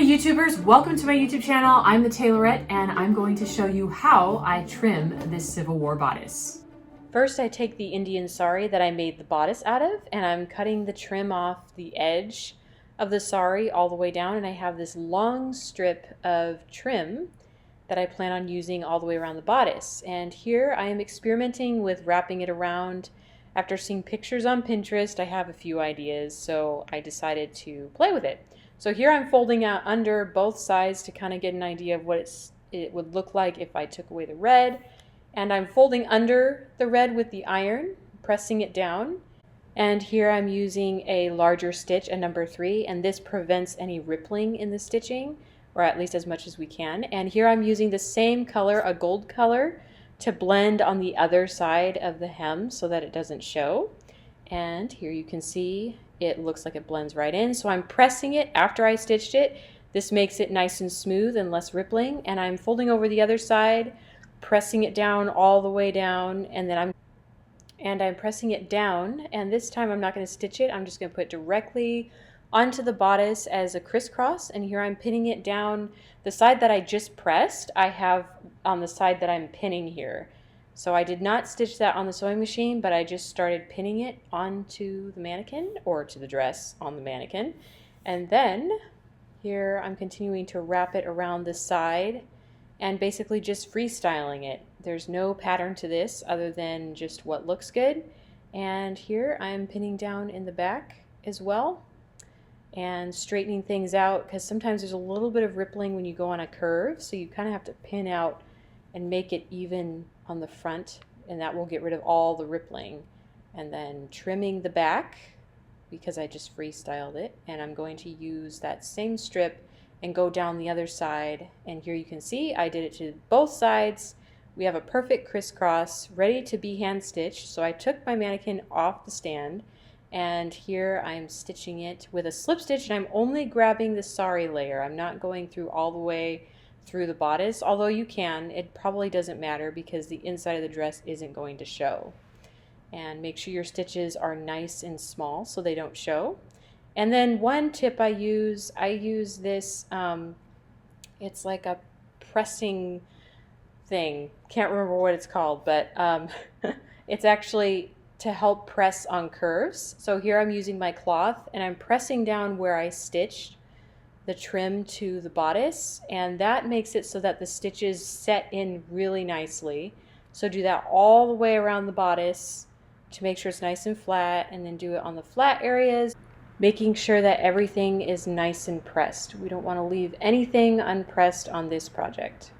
Hey YouTubers, welcome to my YouTube channel. I'm the Tailorette and I'm going to show you how I trim this Civil War bodice. First I take the Indian sari that I made the bodice out of and I'm cutting the trim off the edge of the sari all the way down, and I have this long strip of trim that I plan on using all the way around the bodice. And here I am experimenting with wrapping it around. After seeing pictures on Pinterest, I have a few ideas, so I decided to play with it. So here I'm folding out under both sides to kind of get an idea of what it would look like if I took away the red. And I'm folding under the red with the iron, pressing it down. And here I'm using a larger stitch, a number 3, and this prevents any rippling in the stitching, or at least as much as we can. And here I'm using the same color, a gold color, to blend on the other side of the hem so that it doesn't show. And here you can see it looks like it blends right in. So I'm pressing it after I stitched it. This makes it nice and smooth and less rippling. And I'm folding over the other side, pressing it down all the way down, and then I'm pressing it down, and this time I'm not going to stitch it. I'm just going to put it directly onto the bodice as a crisscross, and here I'm pinning it down. The side that I just pressed, I have on the side that I'm pinning here. So I did not stitch that on the sewing machine, but I just started pinning it onto the mannequin, or to the dress on the mannequin. And then here I'm continuing to wrap it around the side and basically just freestyling it. There's no pattern to this other than just what looks good. And here I'm pinning down in the back as well and straightening things out, because sometimes there's a little bit of rippling when you go on a curve, so you kind of have to pin out and make it even on the front, and that will get rid of all the rippling. And then trimming the back, because I just freestyled it, and I'm going to use that same strip and go down the other side. And here you can see I did it to both sides. We have a perfect crisscross ready to be hand stitched. So I took my mannequin off the stand, and here I'm stitching it with a slip stitch, and I'm only grabbing the sari layer. I'm not going through all the way through the bodice, although you can. It probably doesn't matter because the inside of the dress isn't going to show. And make sure your stitches are nice and small so they don't show. And then one tip I use this, it's like a pressing thing. Can't remember what it's called, but it's actually to help press on curves. So here I'm using my cloth and I'm pressing down where I stitched the trim to the bodice, and that makes it so that the stitches set in really nicely. So do that all the way around the bodice to make sure it's nice and flat, and then do it on the flat areas, making sure that everything is nice and pressed. We don't want to leave anything unpressed on this project.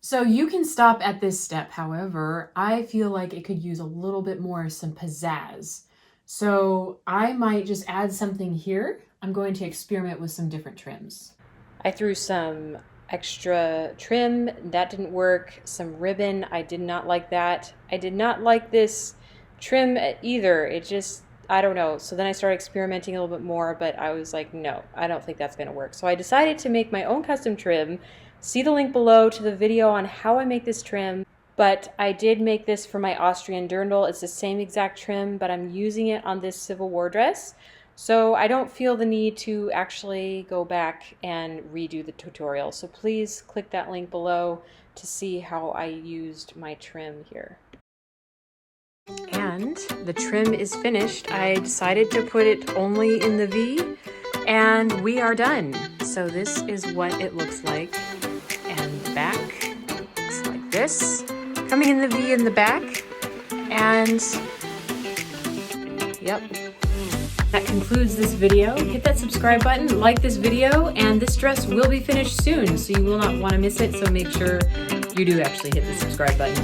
So you can stop at this step. However, I feel like it could use a little bit more, some pizzazz. So I might just add something here. I'm going to experiment with some different trims. I threw some extra trim, that didn't work. Some ribbon, I did not like that. I did not like this trim either. It just, I don't know. So then I started experimenting a little bit more, but I was like, no, I don't think that's going to work. So I decided to make my own custom trim. See the link below to the video on how I make this trim. But I did make this for my Austrian dirndl. It's the same exact trim, but I'm using it on this Civil War dress. So I don't feel the need to actually go back and redo the tutorial. So please click that link below to see how I used my trim here. And the trim is finished. I decided to put it only in the V, and we are done. So this is what it looks like. And the back looks like this. Coming in the V in the back. And yep. That concludes this video. Hit that subscribe button, like this video, and this dress will be finished soon, so you will not want to miss it. So make sure you do actually hit the subscribe button.